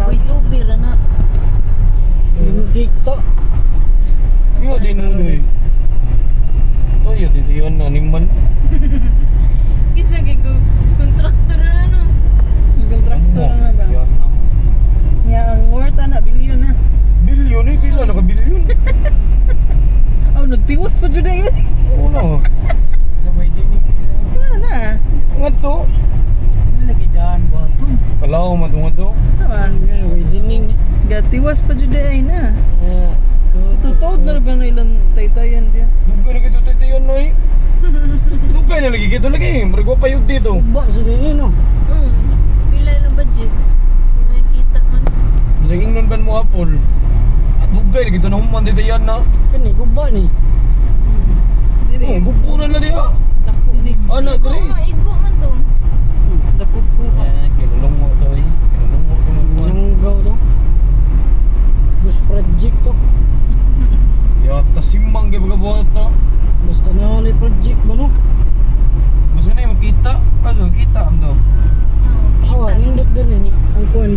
Uy, super na. Gig to. Iya din nuloy. To iya titiyon na man. Kinsa kay ko kontraktor na ano. Ang kontraktor na ba? Yan na. Nya ang worth na bilyon na. Bilyon eh, pila na ka bilyon. Oh, nagtiwas pa jud yun. Oo na. May dinig nila. Na. Nga to. Lagi daan ba ito? Kalaw matungod to. Tama. May dinig. Gatiwas pa jud ay na. Tutod na ba na ilang taytayan diya? Dugay na kito titiyon no eh. Dugay na lagi kito lagi. Marigwa pa yun dito. Ba sa din no. Pila lang budget. Kung nakita man. Bisa ingnon ban mo hapon. Dugay na kito na human titiyan na. Kani guba ni. Diri. Oo, gupunan na diya. Dako ni. Ano, Igo dre? nga, igo man to. Dako ko. Kinulong mo to eh. Kinulong mo to magkuhan. Nang gaw to. Bus project to. Yata simang kaya pagkabuhat to. Basta na project ba no? Basta na yung makita. Ano, kita ang to. Oo, Awa, kita. nindot din ni. Ang kuan.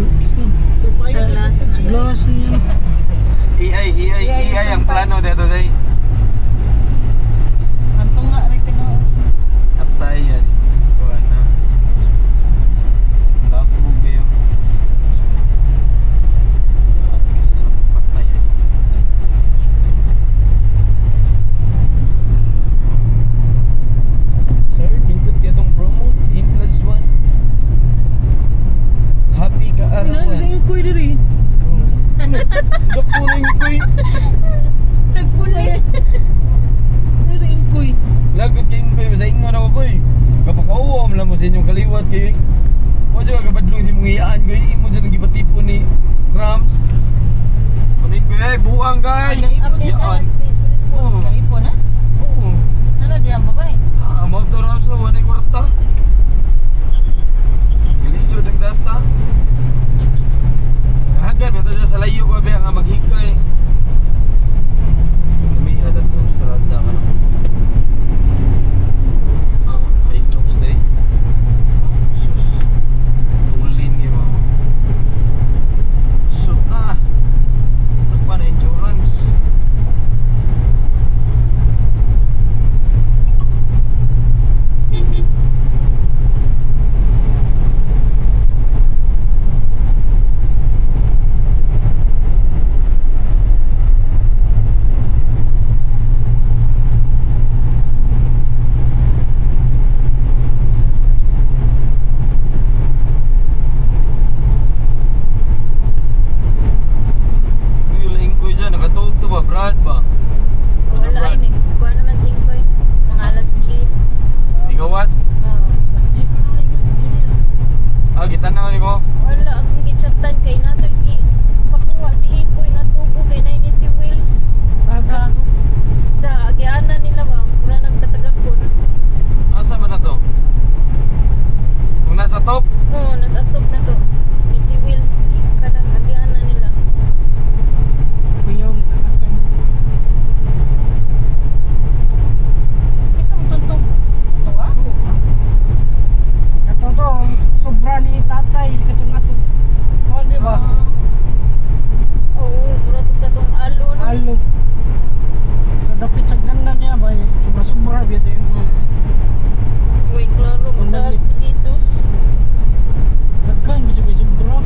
Sa last na. Glass niya. AI ang plano dito day. Anto nga rek tino. Atay yan. Kuhan na. Lakog kayo. Sige, sige. Patay ay. Sir, hindot ka itong promote. In plus 1. Happy ka Ano sa arawan. inkoy diri? Sakto na yung kuy. Nagpulis. Ano sa inkoy? Lagot kayong kuy. Basta ingon ako kuy. Kapakauwam lang mo sa inyong kaliwat kayo. Huwag siya kakabadlong si mong iyaan kuy. Imo dyan ang gipatipon ni Rams. Manin kuy. Ay, buang kay. Iyaan. Oo. Kaipon ha? Oo. Ano diyan babay? Amag to Rams na. Wanay kwarta. Gilisod ang data. Hagad ba ito siya sa layo pa ba nga maghikay. Kami adat kong strada ka na. Ang Hilux day. Sus. Tulin niya ba? Sot na. Ano pa na insurance? Yung laing ko siya, nakatuog to ba? Brad ba? Ano, Wala Brad? ay kuha naman 5 eh. Mga alas 10. Ikawas? Oo. Mas jis na lang gas chill. Ah, kita na ni mo. Wala akong gichatan kay nato iki pakuha si Ipoy nga tubo kay nay ni si Will. Taga. Sa agianan nila ba? Pura nagkatagakon. Asa man na to? Kung nasa top? Oo, nasa top na to. Ni si Will kanang agianan nila. Kuyong kanakan. Isa mo tantog. Ito ah? Ato to, sobra ni tatay sa katong ato. Kuan di ba? Oo, pura to katong alo no. Alo. Sa dapit sa ganda niya ba? Sobra-sobra biya to yung Uy, klaro mo Unang dahil petitos. daghan biya kay sobra.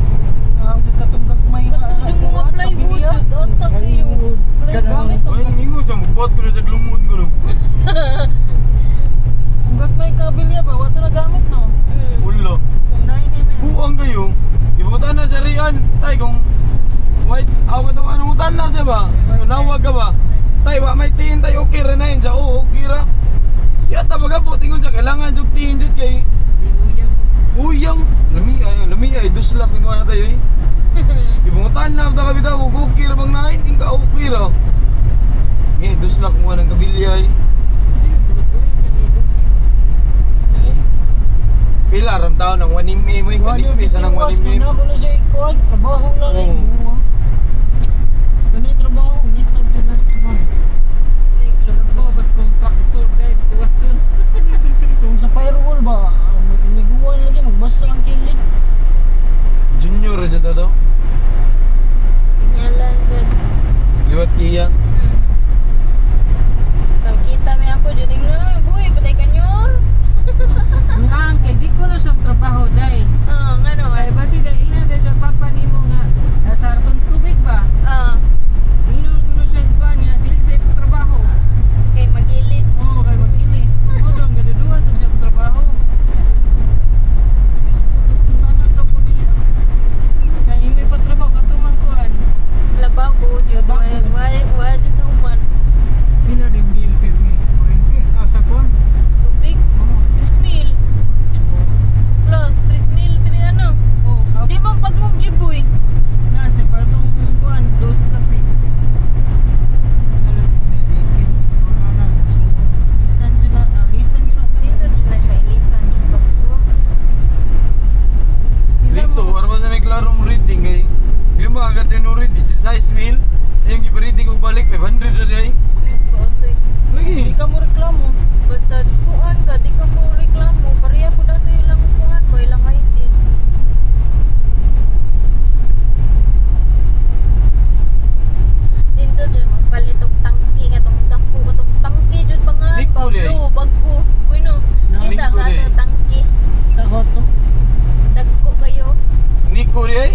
Ang katong gagmay nga. Katong yung mga plywood jud otak iyo. Ganang Ay, ningo sa mabot ko na sa glumon ko no. Ang gagmay kabilya ba? Wato na gamit no? Ulo. Kung 9 mm. Buang kayo. Ibutan na sa riyan. Tay, kung white, awat ang anong utan na siya ba? Nawag ka ba? Tay, wa may tiin tay, okay ra na yun siya. Oo, okay ra. Yata baga po, tingon siya, kailangan jug tiin jud kay uyang. Lami ay, duslak ni mga na tayo eh. Ibutan na, ta kabita, okay ra bang nain? Inka okay ra. Eh, duslak mo ng kabilyay. Pila ram taon ng 1 mm mo, kanipis ng 1 mm. na ako na sa ikuan, trabaho lang eh. Oo. Ganun trabaho, nito pala trabaho. Lugab ko bas kontraktor dahil tuwason. Kung sa firewall ba, iniguan lagi, magbasa ang kilid. Junior aja to. Dagat Kia. Basta kita may ako, jadi nga, buhay, patay kanyor. Nga, kay di ko na siyang trabaho, day. Nga Kay naman. basi day, ina day siya papa ni mo nga. Nasa atong tubig ba? Inon ko na siya kuha niya, dili sa ipong trabaho. Kay mag-ilis. Oo, kay mag-ilis. Oo, doon, gadadua sa siyang trabaho. Ano to po niya? Kaya imoy pa trabaho, katumang kuhan. Labaw ko, Jud. Labaw ko. Wala Jud human. Pila din bill pirmi. Kurente. Asa kon? Tubig. Oo. 3,000. Plus, 3,000. Tiri ano? Oo, Di mo pag mong jiboy. nasa pa itong kuhan, dos kape. Alam mo medikin. Wala na sa sumo. Lisan yun na, lisan yun na. Dito Jud na siya ilisan. Jud pag ko. Dito, para sa may klarong reading kay yung mga agad yung read, 16,000. Yung ipa-reading ko balik, 500 na day. Kootoy. Lagi. Hindi ka mo reklamo. Basta kuan ka, di ka mo reklamo. Pareha ko dati ilang kuan ko, ilang ID. Dito dyan, magpalit og tangki nga tong dako ka tong tangki jud pangan. Liko di ay. Blue, bagko. Bueno, kita Liko ka di ay. tong tangki. Takot to. Dagko kayo. Nico di ay.